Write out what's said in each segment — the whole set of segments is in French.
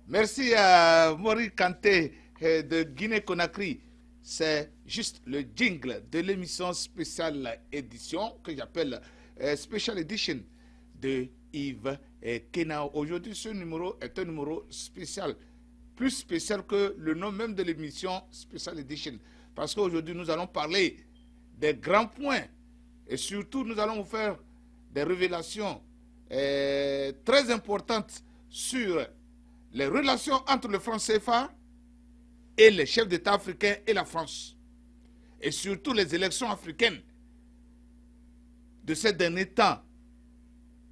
Merci à Mori Kanté de Guinée-Conakry. C'est juste le jingle de l'émission spéciale édition que j'appelle Special Edition de Yves Kenao. Aujourd'hui, ce numéro est un numéro spécial, plus spécial que le nom même de l'émission Special Edition. Parce qu'aujourd'hui, nous allons parler des grands points et surtout, nous allons vous faire des révélations très importantes sur les relations entre le franc CFA et les chefs d'État africains et la France. Et surtout les élections africaines de ces derniers temps.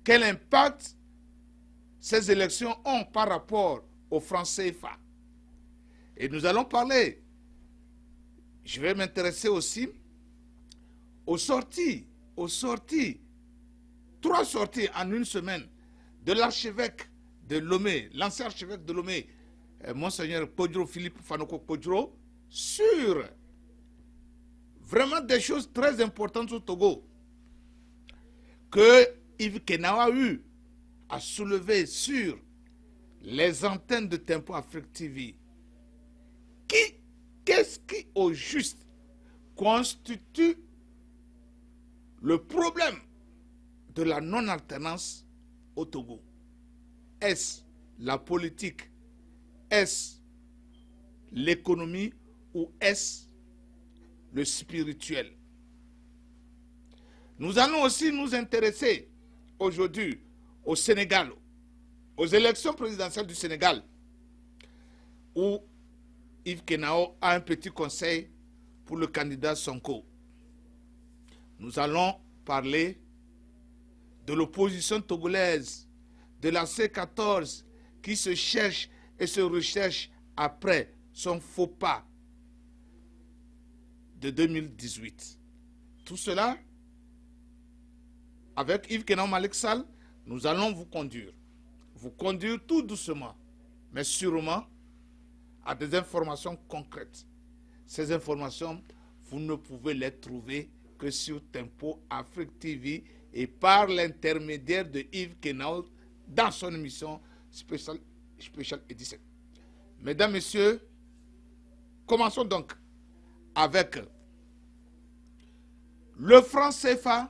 Quel impact ces élections ont par rapport au franc CFA? Et nous allons parler, je vais m'intéresser aussi aux sorties, trois sorties en une semaine de l'archevêque de Lomé, l'ancien archevêque de Lomé, Monseigneur Podro, Philippe Fanoko Podro, sur vraiment des choses très importantes au Togo que Yves Kenao a eu à soulever sur les antennes de Tempo Afrique TV. Qu'est-ce qui, au juste, constitue le problème de la non-alternance au Togo? Est-ce la politique? Est-ce l'économie? Ou est-ce le spirituel? Nous allons aussi nous intéresser aujourd'hui au Sénégal, aux élections présidentielles du Sénégal, où Yves Kenao a un petit conseil pour le candidat Sonko. Nous allons parler de l'opposition togolaise, de la C14 qui se cherche et se recherche après son faux pas de 2018. Tout cela, avec Yves Kenao Malick Sall, nous allons vous conduire tout doucement, mais sûrement à des informations concrètes. Ces informations, vous ne pouvez les trouver que sur Tempo Afrique TV et par l'intermédiaire de Yves Kenao dans son émission Special Edition. Mesdames, Messieurs, commençons donc avec le franc CFA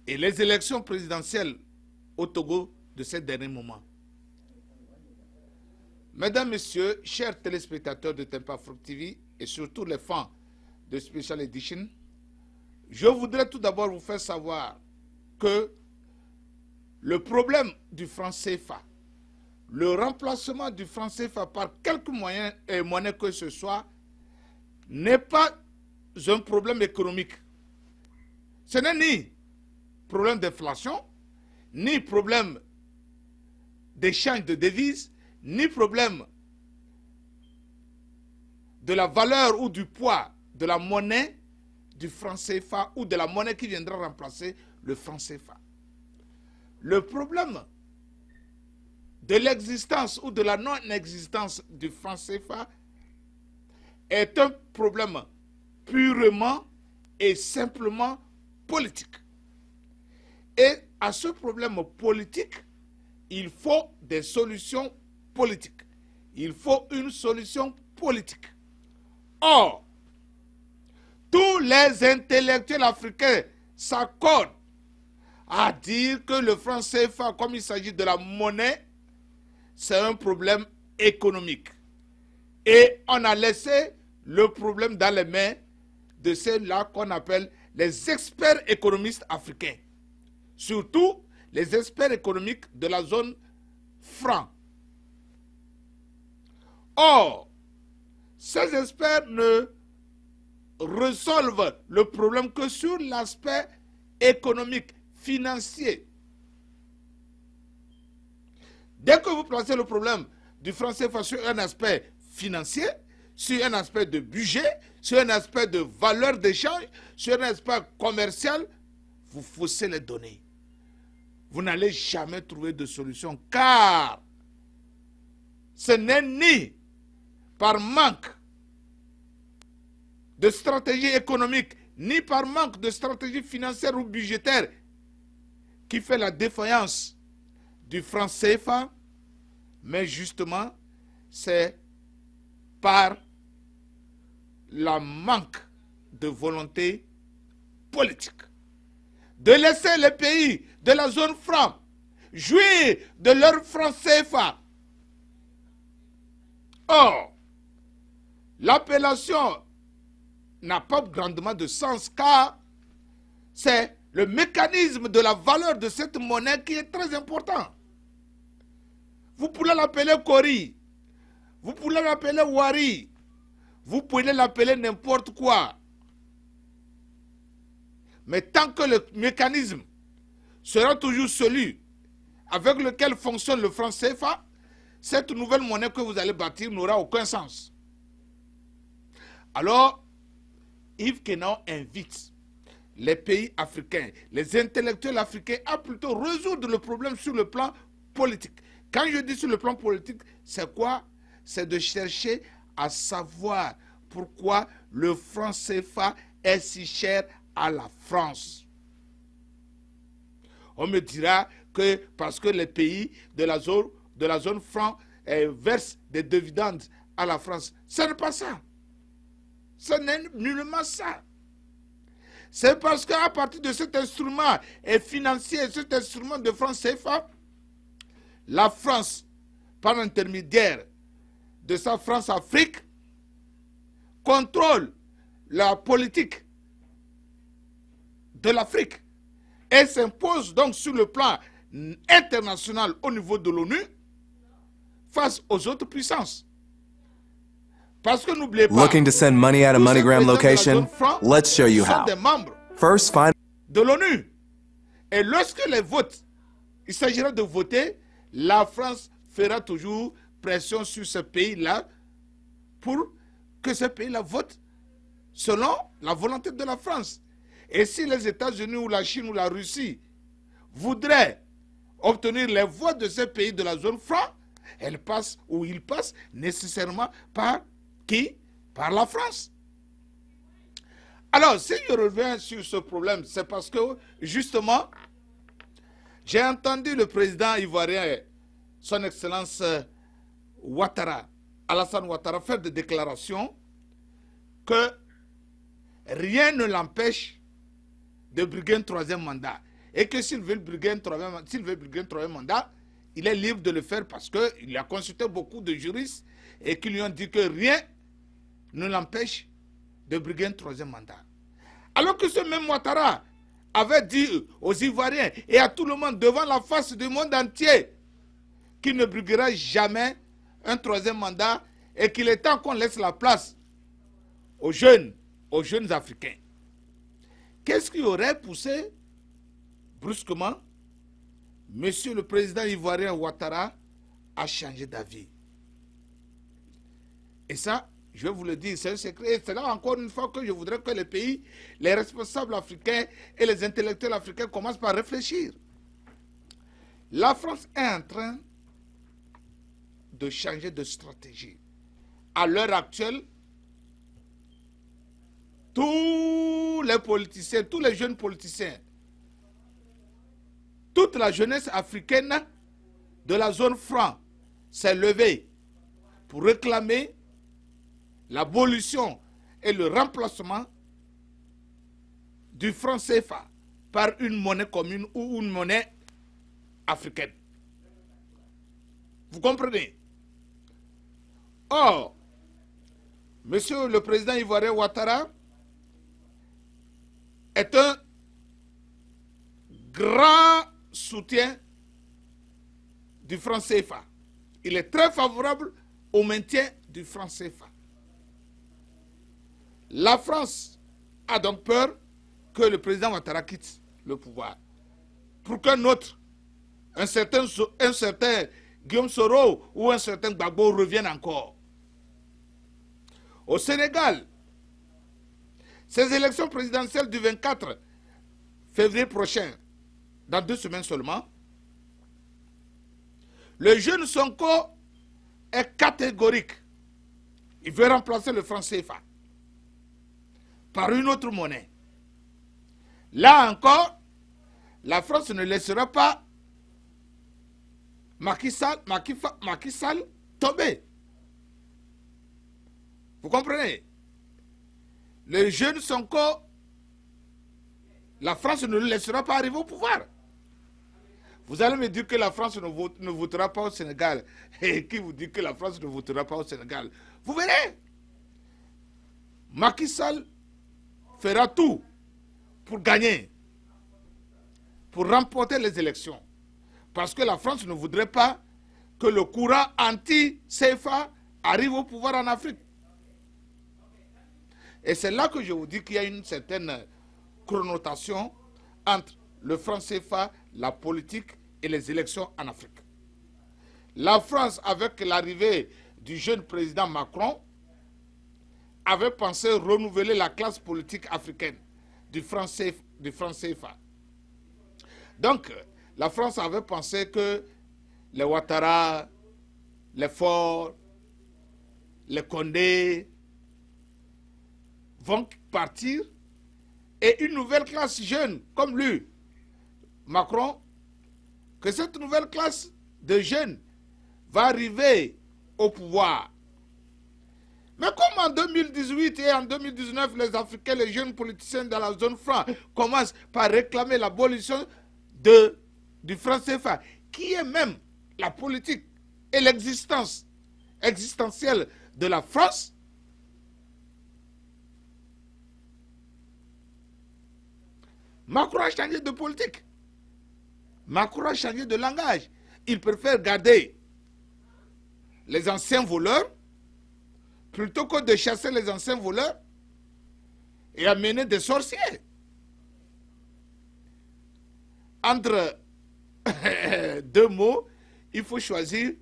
et les élections présidentielles au Togo de ces derniers moments. Mesdames, Messieurs, chers téléspectateurs de Tempo Afrique TV et surtout les fans de Special Edition, je voudrais tout d'abord vous faire savoir que le problème du franc CFA, le remplacement du franc CFA par quelque moyen et monnaie que ce soit, n'est pas un problème économique. Ce n'est ni problème d'inflation, ni problème d'échange de devises, ni problème de la valeur ou du poids de la monnaie du franc CFA ou de la monnaie qui viendra remplacer le franc CFA. Le problème de l'existence ou de la non-existence du franc CFA est un problème purement et simplement politique. Et à ce problème politique, il faut des solutions politiques. Il faut une solution politique. Or, tous les intellectuels africains s'accordent à dire que le franc CFA, comme il s'agit de la monnaie, c'est un problème économique. Et on a laissé le problème dans les mains de ceux-là qu'on appelle les experts économistes africains. Surtout les experts économiques de la zone franc. Or, ces experts ne résolvent le problème que sur l'aspect économique, financier. Dès que vous placez le problème du franc CFA sur un aspect financier, sur un aspect de budget, sur un aspect de valeur d'échange, sur un aspect commercial, vous faussez les données. Vous n'allez jamais trouver de solution car ce n'est ni par manque de stratégie économique, ni par manque de stratégie financière ou budgétaire qui fait la défaillance du franc CFA, Mais justement, c'est par le manque de volonté politique de laisser les pays de la zone franc jouir de leur franc CFA. Or, l'appellation n'a pas grandement de sens car c'est le mécanisme de la valeur de cette monnaie qui est très important. Vous pouvez l'appeler Kori, vous pouvez l'appeler Wari, vous pouvez l'appeler n'importe quoi. Mais tant que le mécanisme sera toujours celui avec lequel fonctionne le franc CFA, cette nouvelle monnaie que vous allez bâtir n'aura aucun sens. Alors, Yves Kenan invite les pays africains, les intellectuels africains à plutôt résoudre le problème sur le plan politique. Quand je dis sur le plan politique, c'est quoi? C'est de chercher à savoir pourquoi le franc CFA est si cher à la France. On me dira que parce que les pays de la zone franc versent des dividendes à la France. Ce n'est pas ça. Ce n'est nullement ça. C'est parce qu'à partir de cet instrument financier, cet instrument de franc CFA, la France, par l'intermédiaire de sa France-Afrique, contrôle la politique de l'Afrique et s'impose donc sur le plan international au niveau de l'ONU face aux autres puissances. Parce que n'oubliez pas, looking to send money at a MoneyGram location? Let's show you how. Des membres First, find de l'ONU. Et lorsque les votes, il s'agira de voter, la France fera toujours pression sur ce pays-là pour que ce pays-là vote selon la volonté de la France. Et si les États-Unis ou la Chine ou la Russie voudraient obtenir les voix de ces pays de la zone franc, elles passent ou ils passent nécessairement par qui? Par la France. Alors, si je reviens sur ce problème, c'est parce que, justement, j'ai entendu le président ivoirien, son Excellence Ouattara, Alassane Ouattara, faire des déclarations que rien ne l'empêche de briguer un troisième mandat. Et que s'il veut briguer un troisième mandat, il est libre de le faire parce qu'il a consulté beaucoup de juristes et qui lui ont dit que rien ne l'empêche de briguer un troisième mandat. Alors que ce même Ouattara avait dit aux Ivoiriens et à tout le monde devant la face du monde entier qu'il ne briguera jamais un troisième mandat et qu'il est temps qu'on laisse la place aux jeunes Africains. Qu'est-ce qui aurait poussé brusquement Monsieur le président ivoirien Ouattara à changer d'avis? Et ça, je vais vous le dire, c'est un secret. Et c'est là encore une fois que je voudrais que les pays, les responsables africains et les intellectuels africains commencent par réfléchir. La France est en train de changer de stratégie. À l'heure actuelle, tous les politiciens, tous les jeunes politiciens, toute la jeunesse africaine de la zone franc s'est levée pour réclamer l'abolition et le remplacement du franc CFA par une monnaie commune ou une monnaie africaine. Vous comprenez? Or, monsieur le président ivoirien Ouattara est un grand soutien du franc CFA. Il est très favorable au maintien du franc CFA. La France a donc peur que le président Ouattara quitte le pouvoir pour qu'un autre, un certain Guillaume Soro ou un certain Gbagbo revienne encore. Au Sénégal, ces élections présidentielles du 24 février prochain, dans 2 semaines seulement, le jeune Sonko est catégorique. Il veut remplacer le franc CFA par une autre monnaie. Là encore, la France ne laissera pas Macky Sall tombé. Vous comprenez? Les jeunes Sonko, la France ne le laissera pas arriver au pouvoir. Vous allez me dire que la France ne votera pas au Sénégal. Et qui vous dit que la France ne votera pas au Sénégal? Vous verrez. Macky Sall fera tout pour gagner, pour remporter les élections. Parce que la France ne voudrait pas que le courant anti-CFA arrive au pouvoir en Afrique. Et c'est là que je vous dis qu'il y a une certaine connotation entre le franc CFA, la politique et les élections en Afrique. La France, avec l'arrivée du jeune président Macron, avait pensé renouveler la classe politique africaine du franc CFA. Donc, la France avait pensé que les Ouattara, les Faure, les Condé vont partir et une nouvelle classe jeune comme lui, Macron, que cette nouvelle classe de jeunes va arriver au pouvoir. Mais comme en 2018 et en 2019, les Africains, les jeunes politiciens de la zone franc commencent par réclamer l'abolition du franc CFA, qui est même la politique et l'existence existentielle de la France, Macron a changé de politique. Macron a changé de langage. Il préfère garder les anciens voleurs plutôt que de chasser les anciens voleurs et amener des sorciers. Entre deux mots, il faut choisir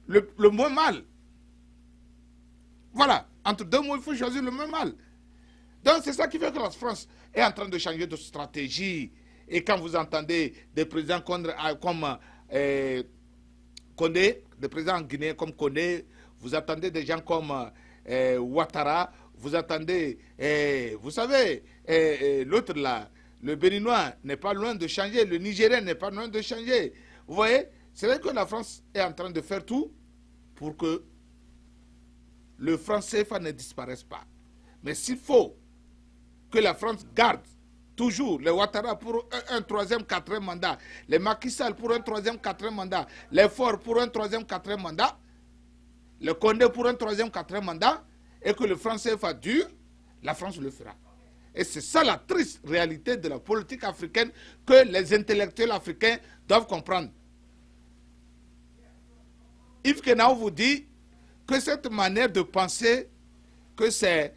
le moins mal. Voilà, entre deux mots, il faut choisir le moins mal. Donc c'est ça qui fait que la France est en train de changer de stratégie. Et quand vous entendez des présidents comme Condé, des présidents guinéens comme Condé, vous attendez des gens comme Ouattara, vous attendez, vous savez, l'autre là, le Béninois n'est pas loin de changer, le Nigérien n'est pas loin de changer. Vous voyez, c'est vrai que la France est en train de faire tout pour que le franc CFA ne disparaisse pas. Mais s'il faut que la France garde toujours les Ouattara pour un troisième, quatrième mandat, les Macky Sall pour un troisième, quatrième mandat, les Faure pour un troisième, quatrième mandat, le Condé pour un troisième, quatrième mandat, et que le franc CFA dure, la France le fera. Et c'est ça la triste réalité de la politique africaine que les intellectuels africains doivent comprendre. Yves Kenao vous dit que cette manière de penser que c'est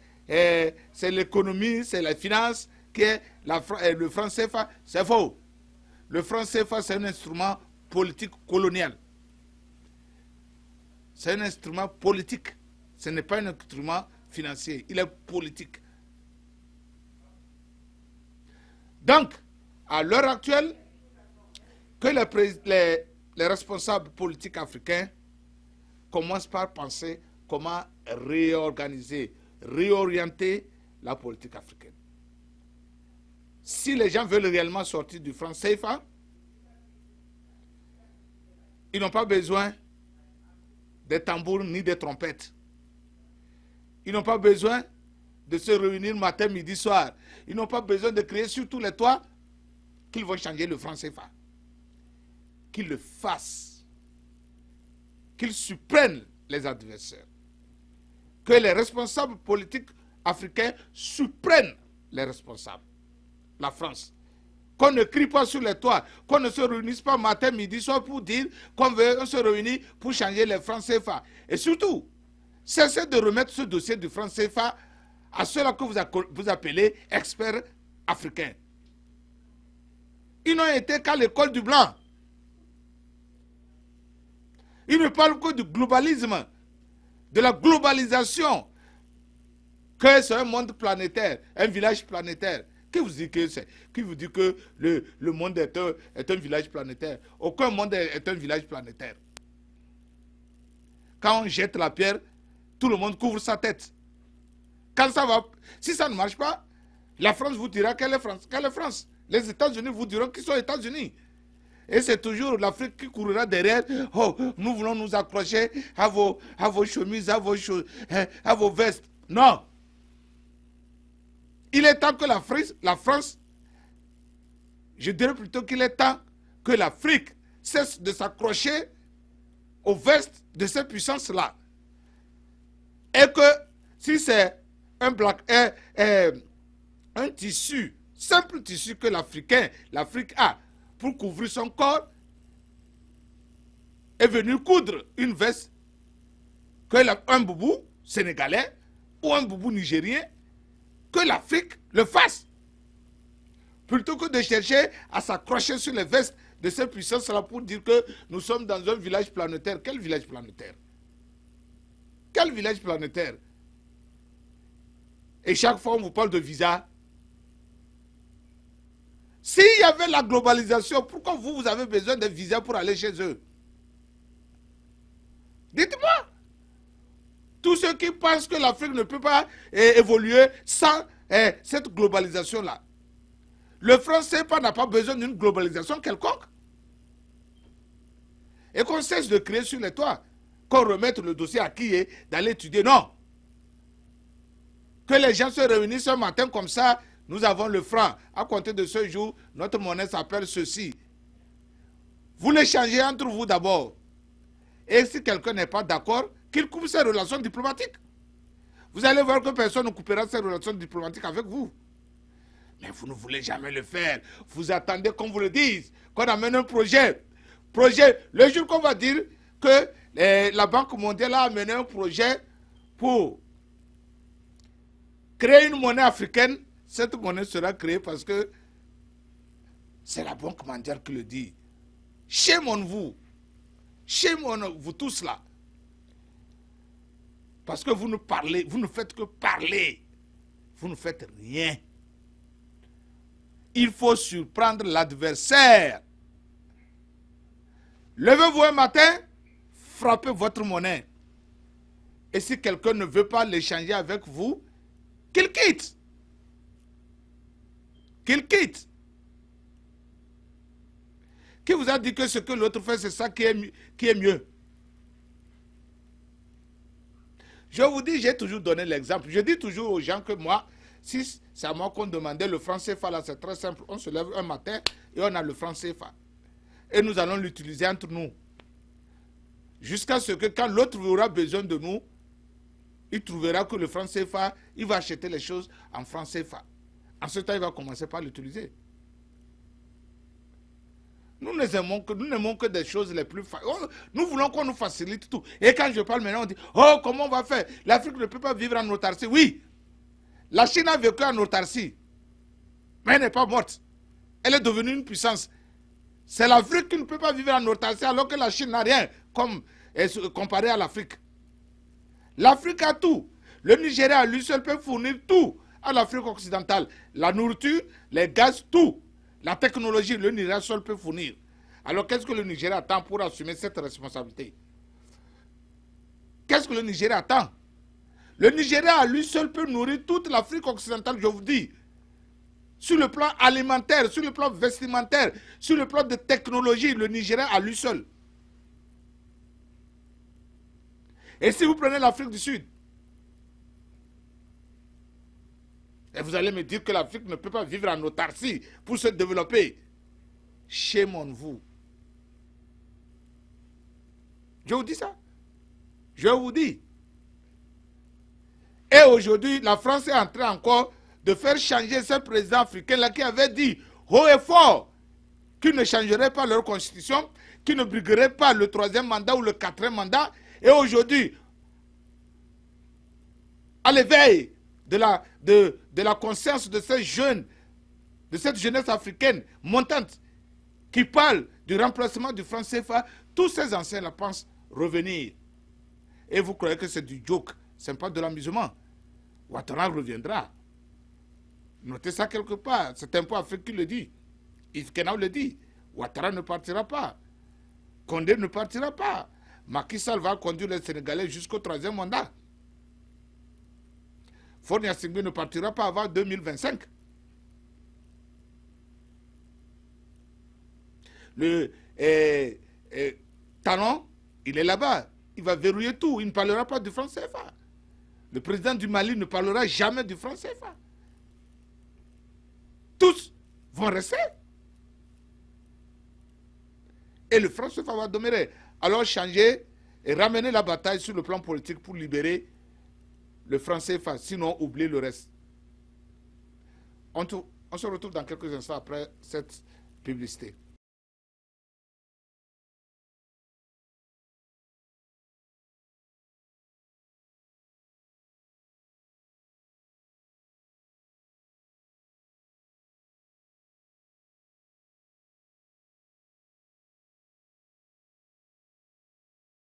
l'économie, c'est la finance, qui est le franc CFA, c'est faux. Le franc CFA, c'est un instrument politique colonial. C'est un instrument politique. Ce n'est pas un instrument financier. Il est politique. Donc, à l'heure actuelle, que les responsables politiques africains commencent par penser comment réorganiser, réorienter la politique africaine. Si les gens veulent réellement sortir du franc CFA, ils n'ont pas besoin des tambours ni des trompettes. Ils n'ont pas besoin de se réunir matin, midi, soir. Ils n'ont pas besoin de crier sur tous les toits qu'ils vont changer le franc CFA. Qu'ils le fassent. Qu'ils supprennent les adversaires. Que les responsables politiques africains supprennent les responsables. La France. Qu'on ne crie pas sur les toits, qu'on ne se réunisse pas matin, midi, soir pour dire qu'on veut se réunir pour changer les francs CFA. Et surtout, cessez de remettre ce dossier du franc CFA à ceux-là que vous appelez experts africains. Ils n'ont été qu'à l'école du blanc. Ils ne parlent que du globalisme, de la globalisation, que c'est un monde planétaire, un village planétaire. Qui vous dit que le monde est un village planétaire? Aucun monde est un village planétaire. Quand on jette la pierre, tout le monde couvre sa tête. Quand ça va, si ça ne marche pas, la France vous dira qu'elle est France. Quelle est France? Les États-Unis vous diront qu'ils sont États-Unis. Et c'est toujours l'Afrique qui courra derrière. Oh, nous voulons nous accrocher à vos chemises, à vos vestes. Non. Il est temps que la France, je dirais plutôt qu'il est temps que l'Afrique cesse de s'accrocher aux vestes de cette puissance-là. Et que si c'est un tissu, simple tissu que l'Afrique a pour couvrir son corps, est venu coudre une veste que un boubou sénégalais ou un boubou nigérien, que l'Afrique le fasse. Plutôt que de chercher à s'accrocher sur les vestes de cette puissance-là pour dire que nous sommes dans un village planétaire. Quel village planétaire? Quel village planétaire? Et chaque fois on vous parle de visa. S'il y avait la globalisation, pourquoi vous avez besoin de visa pour aller chez eux? Dites-moi. Tous ceux qui pensent que l'Afrique ne peut pas évoluer sans cette globalisation-là. Le franc CFA n'a pas besoin d'une globalisation quelconque. Et qu'on cesse de crier sur les toits. Qu'on remette le dossier à qui est d'aller étudier. Non. Que les gens se réunissent un matin comme ça, nous avons le franc. À compter de ce jour, notre monnaie s'appelle ceci. Vous l'échangez entre vous d'abord. Et si quelqu'un n'est pas d'accord, qu'il coupe ses relations diplomatiques. Vous allez voir que personne ne coupera ses relations diplomatiques avec vous. Mais vous ne voulez jamais le faire. Vous attendez qu'on vous le dise, qu'on amène un projet. Le jour qu'on va dire que la Banque mondiale a amené un projet pour créer une monnaie africaine, cette monnaie sera créée parce que c'est la Banque mondiale qui le dit. Shame on vous. Shame on vous tous là. Parce que vous ne parlez, vous ne faites que parler. Vous ne faites rien. Il faut surprendre l'adversaire. Levez-vous un matin, frappez votre monnaie. Et si quelqu'un ne veut pas l'échanger avec vous, qu'il quitte. Qu'il quitte. Qui vous a dit que ce que l'autre fait, c'est ça qui est mieux? Je vous dis, j'ai toujours donné l'exemple. Je dis toujours aux gens que moi, si c'est à moi qu'on demandait le franc CFA, là, c'est très simple. On se lève un matin et on a le franc CFA. Et nous allons l'utiliser entre nous. Jusqu'à ce que quand l'autre aura besoin de nous, il trouvera que le franc CFA, il va acheter les choses en franc CFA. En ce temps, il va commencer par l'utiliser. Nous n'aimons que des choses les plus faciles. Nous voulons qu'on nous facilite tout. Et quand je parle maintenant, on dit, oh, comment on va faire? L'Afrique ne peut pas vivre en autarcie. Oui, la Chine a vécu en autarcie, mais elle n'est pas morte. Elle est devenue une puissance. C'est l'Afrique qui ne peut pas vivre en autarcie alors que la Chine n'a rien comparé à l'Afrique. L'Afrique a tout. Le Nigeria à lui seul peut fournir tout à l'Afrique occidentale. La nourriture, les gaz, tout. La technologie, le Nigeria seul peut fournir. Alors qu'est-ce que le Nigeria attend pour assumer cette responsabilité? Qu'est-ce que le Nigeria attend? Le Nigeria à lui seul peut nourrir toute l'Afrique occidentale, je vous dis. Sur le plan alimentaire, sur le plan vestimentaire, sur le plan de technologie, le Nigeria à lui seul. Et si vous prenez l'Afrique du Sud, et vous allez me dire que l'Afrique ne peut pas vivre en autarcie pour se développer. Shame on vous. Je vous dis ça. Je vous dis. Et aujourd'hui, la France est en train encore de faire changer ce président africain-là qui avait dit haut et fort qu'ils ne changeraient pas leur constitution, qu'ils ne brigueraient pas le 3e mandat ou le 4e mandat. Et aujourd'hui, à l'éveil de la conscience de ces jeunes, de cette jeunesse africaine montante qui parle du remplacement du franc CFA, tous ces anciens-là pensent revenir. Et vous croyez que c'est du joke, ce n'est pas de l'amusement. Ouattara reviendra. Notez ça quelque part, c'est un peu Afrique qui le dit. Yves Kenau le dit. Ouattara ne partira pas. Condé ne partira pas. Macky Sall va conduire les Sénégalais jusqu'au 3e mandat. Faure Gnassingbé ne partira pas avant 2025. Le Talon, il est là-bas. Il va verrouiller tout. Il ne parlera pas du franc CFA. Le président du Mali ne parlera jamais du franc CFA. Tous vont rester. Et le franc CFA va demeurer. Alors changer et ramener la bataille sur le plan politique pour libérer le franc CFA. Sinon, oubliez le reste. On se retrouve dans quelques instants après cette publicité.